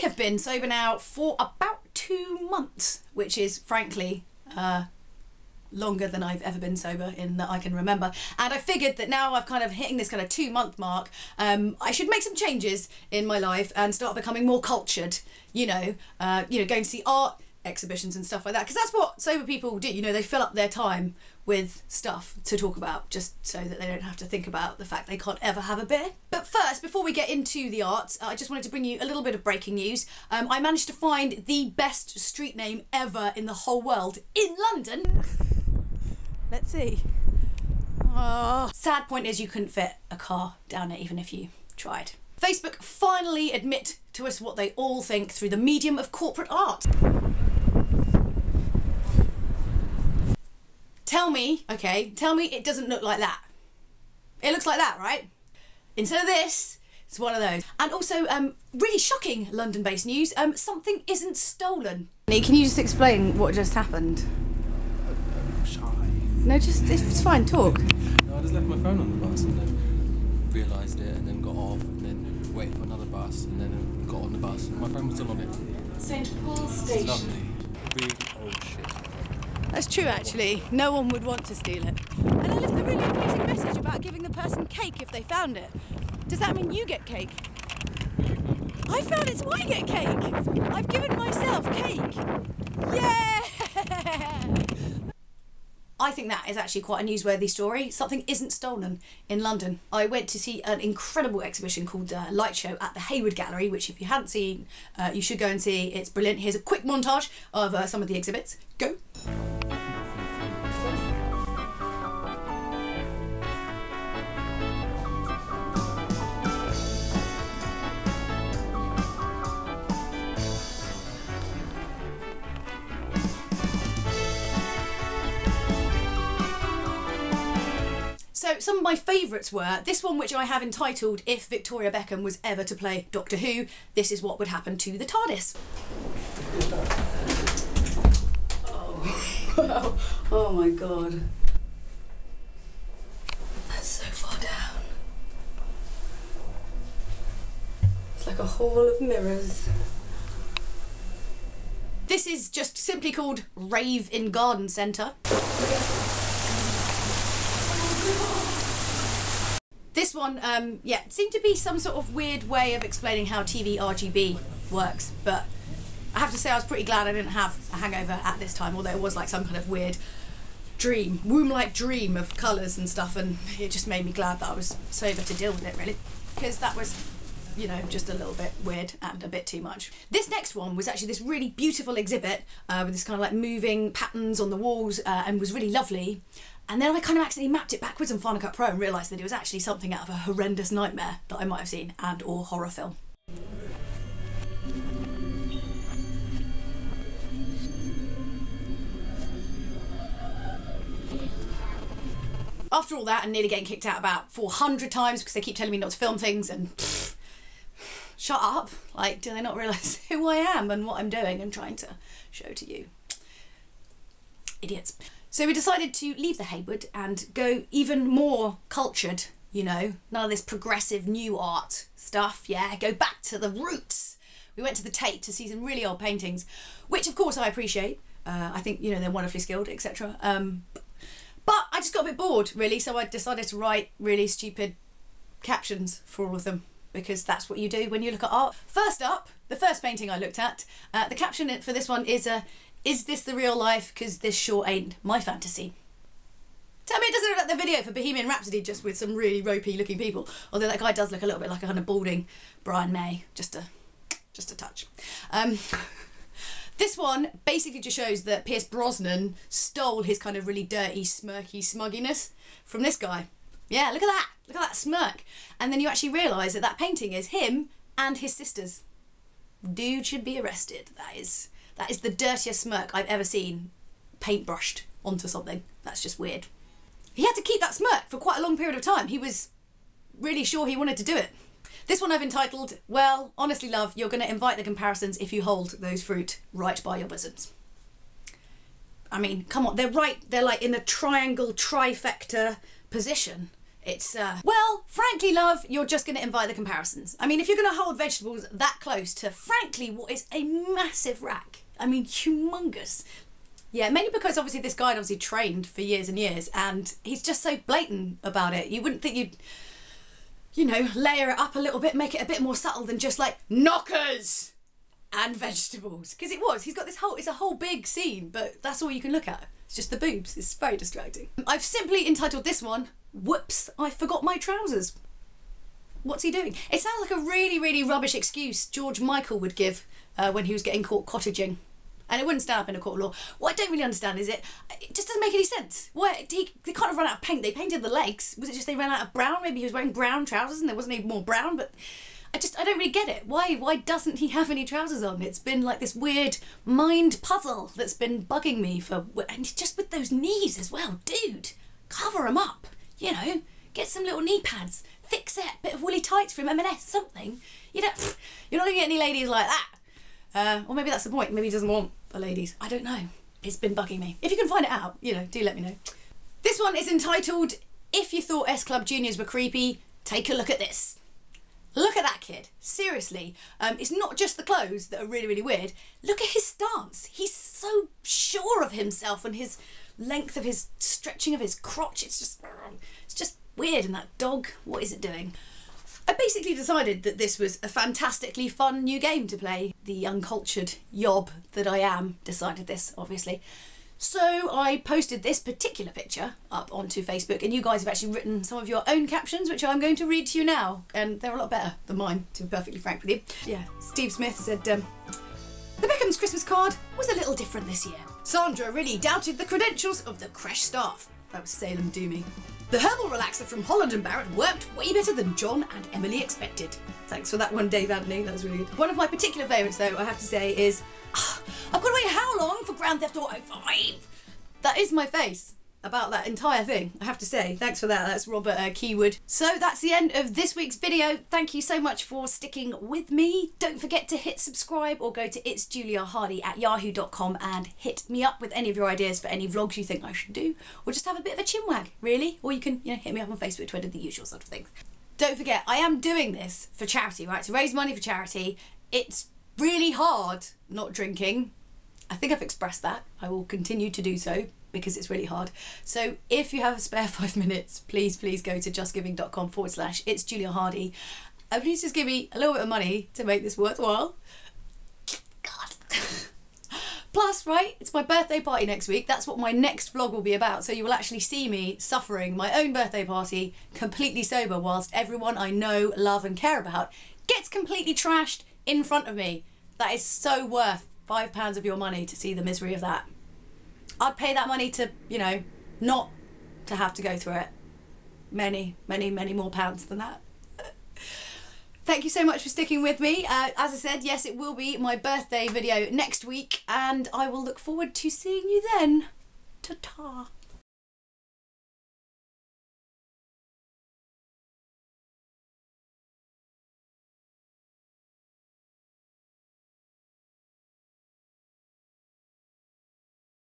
have been sober now for about 2 months, which is frankly longer than I've ever been sober in that I can remember. And I figured that now I've kind of hitting this kind of 2-month mark, I should make some changes in my life and start becoming more cultured, going to see art exhibitions and stuff like that, because that's what sober people do. They fill up their time with stuff to talk about just so that they don't have to think about the fact they can't ever have a beer. But first, before we get into the arts, I just wanted to bring you a little bit of breaking news. I managed to find the best street name ever in the whole world in London. Let's see. Sad point is you couldn't fit a car down it even if you tried. Facebook finally admit to us what they all think through the medium of corporate art. Tell me it doesn't look like that. It looks like that, right? Instead of this, it's one of those. And also, really shocking London-based news, something isn't stolen. Can you just explain what just happened? I'm shy. No, it's fine, talk. No, I just left my phone on the bus and then realised it and then got off and then waited for another bus and then got on the bus and my phone was still on it. St Paul's Station. Lovely. Big old shit. That's true, actually. No one would want to steal it. And I left a really amusing message about giving the person cake if they found it. Does that mean you get cake? I found it, so I get cake. I've given myself cake. Yeah! I think that is actually quite a newsworthy story. Something isn't stolen in London. I went to see an incredible exhibition called Light Show at the Hayward Gallery, which if you hadn't seen, you should go and see. It's brilliant. Here's a quick montage of some of the exhibits. Go. So some of my favourites were this one, which I have entitled "If Victoria Beckham Was Ever to Play Doctor Who, This Is What Would Happen to the TARDIS." Oh, oh my god. That's so far down. It's like a hall of mirrors. This is just simply called Rave in Garden Centre. This one, it seemed to be some sort of weird way of explaining how TV RGB works, but I have to say I was pretty glad I didn't have a hangover at this time, although it was like some kind of weird dream, womb-like dream of colours and stuff, and it just made me glad that I was sober to deal with it, really, because that was, just a little bit weird and a bit too much. This next one was actually this really beautiful exhibit with this kind of like moving patterns on the walls and was really lovely. And then I kind of accidentally mapped it backwards on Final Cut Pro and realised that it was actually something out of a horrendous nightmare that I might have seen and or horror film. After all that and nearly getting kicked out about 400 times because they keep telling me not to film things and shut up, like, do they not realise who I am and what I'm doing and trying to show to you? Idiots. So we decided to leave the Hayward and go even more cultured, none of this progressive new art stuff, go back to the roots. We went to the Tate to see some really old paintings, which of course I appreciate. I think, they're wonderfully skilled, etc. But I just got a bit bored, really, so I decided to write really stupid captions for all of them, because that's what you do when you look at art. First up, the first painting I looked at, the caption for this one is this the real life? 'Cause this sure ain't my fantasy. Tell me it doesn't look like the video for Bohemian Rhapsody just with some really ropey looking people. Although that guy does look a little bit like a kind of balding Brian May, just a touch. This one basically just shows that Pierce Brosnan stole his kind of really dirty, smirky smugginess from this guy. Yeah, look at that. Look at that smirk. And then you actually realise that that painting is him and his sisters. Dude should be arrested. That is the dirtiest smirk I've ever seen paintbrushed onto something. That's just weird. He had to keep that smirk for quite a long period of time. He was really sure he wanted to do it. This one I've entitled, well, honestly love, you're going to invite the comparisons if you hold those fruit right by your bosoms. I mean, come on, they're like in a triangle trifecta position. It's, well, frankly, love, you're just going to invite the comparisons. I mean, if you're going to hold vegetables that close to, frankly, what is a massive rack, I mean, humongous. Yeah, mainly because obviously this guy obviously trained for years and years, and he's just so blatant about it. You wouldn't think you'd, you know, layer it up a little bit, make it a bit more subtle than just like knockers and vegetables. Because it was, he's got this whole, it's a whole big scene, but that's all you can look at. It's just the boobs. It's very distracting. I've simply entitled this one, Whoops, I Forgot My Trousers. What's he doing? It sounds like a really, really rubbish excuse George Michael would give when he was getting caught cottaging. And it wouldn't stand up in a court of law. What I don't really understand is it just doesn't make any sense. Why they can't have run out of paint. They painted the legs. Was it just they ran out of brown? Maybe he was wearing brown trousers and there wasn't any more brown, but I don't really get it. Why doesn't he have any trousers on? It's been like this weird mind puzzle that's been bugging me for, and just with those knees as well. Dude, cover them up. You know, get some little knee pads, thick set, bit of woolly tights from M&S, something. You don't, you're not gonna get any ladies like that. Or maybe that's the point. Maybe he doesn't want the ladies. I don't know. It's been bugging me. If you can find it out, you know, do let me know. This one is entitled, If You Thought S Club Juniors Were Creepy, Take a Look at This. Look at that kid. Seriously. It's not just the clothes that are really, really weird. Look at his stance. He's so sure of himself and his length of his stretching of his crotch. It's just weird. And that dog, what is it doing? I basically decided that this was a fantastically fun new game to play. The uncultured yob that I am decided this, obviously. So I posted this particular picture up onto Facebook, and you guys have actually written some of your own captions, which I'm going to read to you now. And they're a lot better than mine, to be perfectly frank with you. Yeah, Steve Smith said, the Beckham's Christmas card was a little different this year. Sandra really doubted the credentials of the creche staff. That was Salem Doomy. The herbal relaxer from Holland and Barrett worked way better than John and Emily expected. Thanks for that one, Dave Anthony, that was really good. One of my particular favourites though, I have to say, is I've got to wait how long for Grand Theft Auto 5? That is my face about that entire thing, I have to say. Thanks for that, that's Robert Keywood. So that's the end of this week's video. Thank you so much for sticking with me. Don't forget to hit subscribe or go to itsjuliahardy@yahoo.com and hit me up with any of your ideas for any vlogs you think I should do, or just have a bit of a chinwag, really. Or you can, you know, hit me up on Facebook, Twitter, the usual sort of things. Don't forget, I am doing this for charity, right? To raise money for charity. It's really hard not drinking. I think I've expressed that. I will continue to do so because it's really hard. So if you have a spare 5 minutes, please go to justgiving.com/itsjuliahardy and please just give me a little bit of money to make this worthwhile. God. Plus, right, it's my birthday party next week. That's what my next vlog will be about. So you will actually see me suffering my own birthday party completely sober whilst everyone I know, love and care about gets completely trashed in front of me. That is so worth £5 of your money to see the misery of that. I'd pay that money to, you know, not to have to go through it. Many more pounds than that. Thank you so much for sticking with me. As I said, yes, it will be my birthday video next week, and I will look forward to seeing you then. Ta-ta.